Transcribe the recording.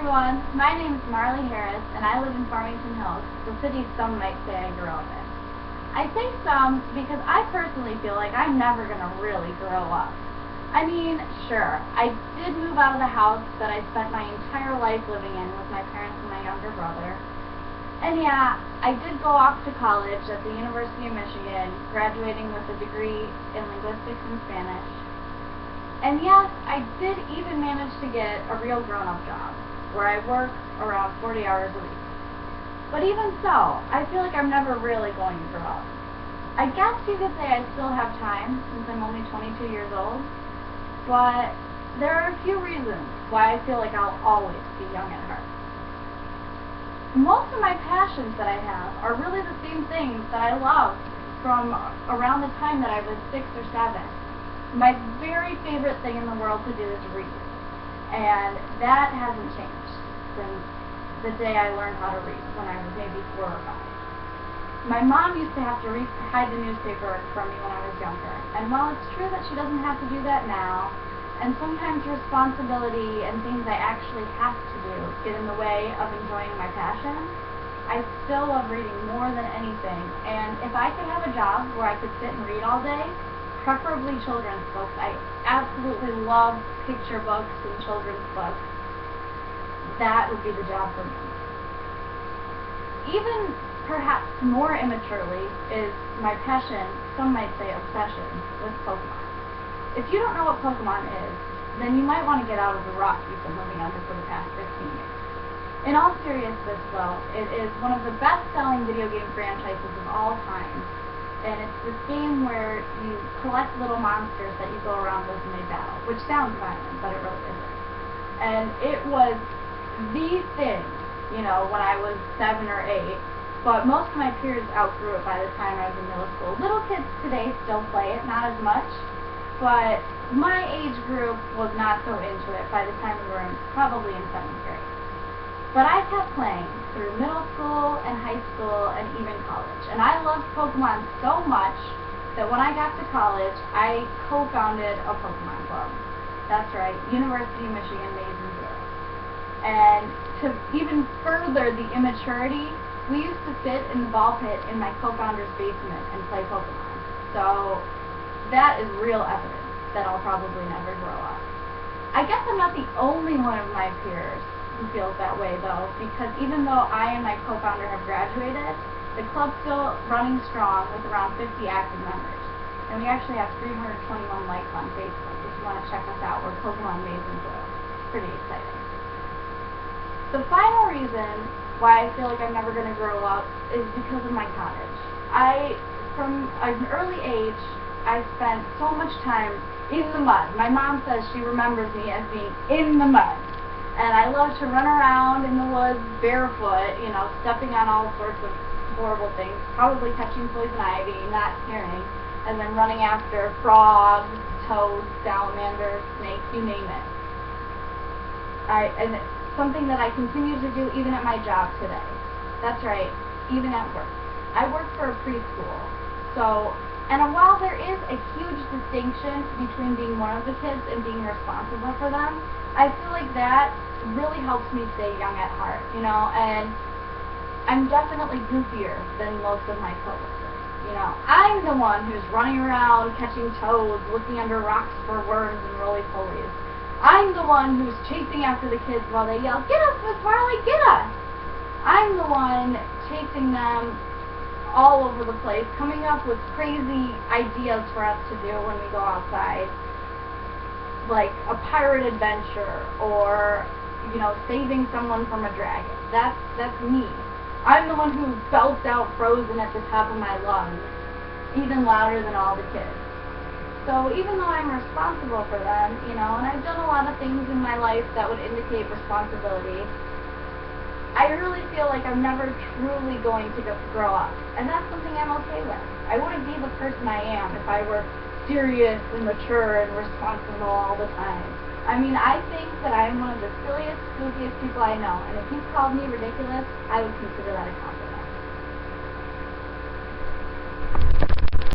everyone, my name is Marley Harris and I live in Farmington Hills, the city some might say I grew up in. I say some because I personally feel like I'm never going to really grow up. I mean, sure, I did move out of the house that I spent my entire life living in with my parents and my younger brother. And yeah, I did go off to college at the University of Michigan, graduating with a degree in linguistics and Spanish. And yes, I did even manage to get a real grown-up job, where I work around 40 hours a week. But even so, I feel like I'm never really going to grow up. I guess you could say I still have time, since I'm only 22 years old, but there are a few reasons why I feel like I'll always be young at heart. Most of my passions that I have are really the same things that I loved from around the time that I was 6 or 7. My very favorite thing in the world to do is read, and that hasn't changed since the day I learned how to read when I was maybe 4 or 5. My mom used to have to hide the newspaper from me when I was younger, and while it's true that she doesn't have to do that now, and sometimes responsibility and things I actually have to do get in the way of enjoying my passion, I still love reading more than anything, and if I could have a job where I could sit and read all day, preferably children's books. I absolutely love picture books and children's books. That would be the job for me. Even perhaps more immaturely is my passion, some might say obsession, with Pokemon. If you don't know what Pokemon is, then you might want to get out of the rut you've been living under for the past 15 years. In all seriousness though, it is one of the best-selling video game franchises of all time. And it's this game where you collect little monsters that you go around with and they battle, which sounds violent, but it really isn't. And it was the thing, you know, when I was 7 or 8, but most of my peers outgrew it by the time I was in middle school. Little kids today still play it, not as much, but my age group was not so into it by the time we were probably in 7th grade. But I kept playing through middle school and high school and even college. And I loved Pokemon so much that when I got to college, I co-founded a Pokemon club. That's right, University of Michigan Maze and Zoo. And to even further the immaturity, we used to sit in the ball pit in my co-founder's basement and play Pokemon. So that is real evidence that I'll probably never grow up. I guess I'm not the only one of my peers who feels that way though, because even though I and my co-founder have graduated, the club's still running strong with around 50 active members. And we actually have 321 likes on Facebook if you want to check us out. We're Pokemon Maze and Zoo. Pretty exciting. The final reason why I feel like I'm never going to grow up is because of my cottage. From an early age, I spent so much time in the mud. My mom says she remembers me as being in the mud. And I love to run around in the woods barefoot, you know, stepping on all sorts of horrible things, probably catching poison ivy, not caring, and then running after frogs, toads, salamanders, snakes, you name it. And it's something that I continue to do even at my job today. That's right, even at work. I work for a preschool. And while there is a huge distinction between being one of the kids and being responsible for them, I feel like that really helps me stay young at heart, you know, and I'm definitely goofier than most of my coworkers, you know. I'm the one who's running around catching toads, looking under rocks for worms and roly-polies. I'm the one who's chasing after the kids while they yell, "Get us, Miss Marley, get us!" I'm the one chasing them all over the place, coming up with crazy ideas for us to do when we go outside, like a pirate adventure or, you know, saving someone from a dragon. That's me. I'm the one who belts out Frozen at the top of my lungs, even louder than all the kids. So even though I'm responsible for them, you know, and I've done a lot of things in my life that would indicate responsibility, I really feel like I'm never truly going to grow up, and that's something I'm okay with. I wouldn't be the person I am if I were serious and mature and responsible all the time. I mean, I think that I'm one of the silliest, goofiest people I know, and if you called me ridiculous, I would consider that a compliment.